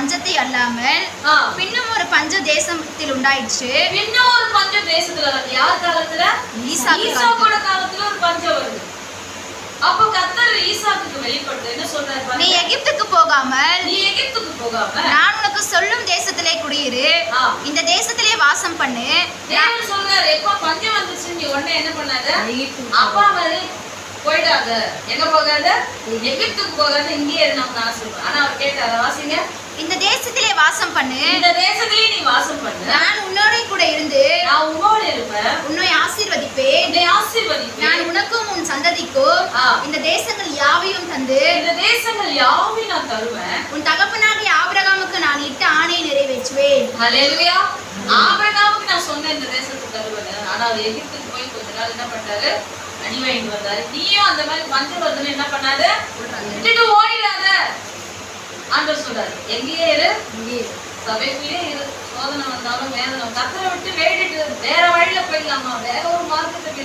பஞ்சத்தை அல்லாமல் பின்னும் ஒரு பஞ்ச தேசத்தில் உண்டாயிற்று. இன்னும் ஒரு பஞ்ச தேசத்துல வருது. யார் காலத்துல? ஈசாக்கோட காலத்துல ஒரு பஞ்சம் வருது. அப்போ கர்த்தர் ஈசாக்குக்கு வெளிப்பட்டு என்ன சொல்றாரு? நீ எகிப்துக்கு போகாமல் நான் உனக்கு சொல்லும் தேசத்திலே குடியிரு, இந்த தேசத்திலே வாசம் பண்ணு. தேவன் சொல்றாரு, எப்ப பஞ்சம் வந்துச்சு நீ உடனே என்ன பண்ணாத? அப்பா மாதிரி போயிடாத. எங்க போகாத? எகிப்துக்கு போகாத, இங்கேயே நம்ம நான் சொல்றேன். ஆனா அவர் கேட்டாரு, வாசிங்க. இந்த தேசத்திலே வாசம் பண்ணு, இந்த தேசத்திலே நீ வாசம் பண்ணு. நான் உன்னோட கூட இருந்து நான் உன்னோட இருப்பேன். உன்னை ஆசீர்வதிப்பேன். நான் உனக்கும் உன் சந்ததிக்கும் இந்த தேசங்கள் யாவையும் தந்து நான் தருவேன். உன் தகப்பனாகிய ஆபிரகாமுக்கு நான் இட்ட ஆணையை நிறைவேற்றுவேன். ஹல்லேலூயா. ஆபிரகாமுக்கு நான் சொன்ன இந்த தேசத்தை தருவேன். ஆனா அவர் எகிப்துக்கு போய் கொஞ்ச நாள் என்ன பண்றாரு? அடிவாங்கிட்டு வந்தாரு. நீயும் அந்த மாதிரி பஞ்சம் வருதுன்னு என்ன பண்ணாத? விட்டுட்டு ஓடிடாத. ஆண்டவர் சொல்றாரு, எங்கேயே இரு, சபைக்குள்ளே இரு. சோதனை வந்தாலும் வேதனை, கத்தரை விட்டு வேடிட்டு வேற வழியில போயிடலாமா? வேற ஒரு மார்க்கத்துக்கு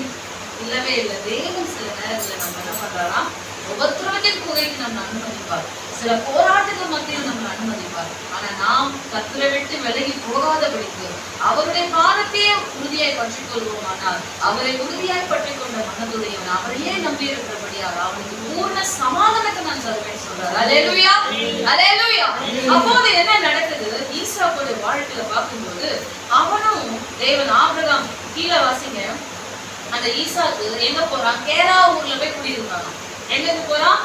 இல்லவே இல்லை. தேவன் சில நேரத்துல நம்ம என்ன பண்றாராம்? உபத்திரவத்தின் குகைக்கு நம்ம அனுமதிப்பார். சில போராட்டங்கள் மத்தியில் நம்ம அனுமதிப்பார். ஆனா நாம் கத்தரை விட்டு விலகி போகாதபடிக்கு அவருடைய பாதத்தையே உறுதியாய் பற்றிக் கொள்வோம். ஆனால் அவரை உறுதியாய் பற்றிக் கொண்ட மனதுடையவன் அவரையே நம்பி இருக்கிறபடியாக அவனுக்கு பூர்ண சமாதானத்தை நான் தருவேன் சொல்றாரு. அல்லேலூயா, அல்லேலூயா. அப்போது என்ன நடக்குது? ஈசாக்கோட வாழ்க்கையில பார்க்கும்போது அவனும் தேவன் ஆபிரகாம் கீழே வாசிங்க. அந்த ஈசாக்கு எங்க போறான்? கேரா ஊர்ல போய் குடியிருக்காங்க. எங்க போறான்?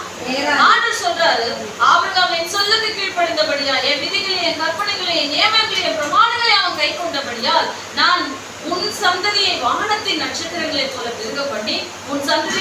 ஆண்டவர் சொல்றாரு, ஆபிரகாம் என் சொல்லுக்கு கீழ்ப்படிந்தபடியா, என் விதிகளையும் என் கற்பனைகளையும் என் நியமங்களையும் என் பிரமாணங்களையும் அவன் கை கொண்டபடியால் நான் உன் சந்ததியை வானத்தின் நட்சத்திரங்களை போல பெருக பண்ணி உன் சந்ததி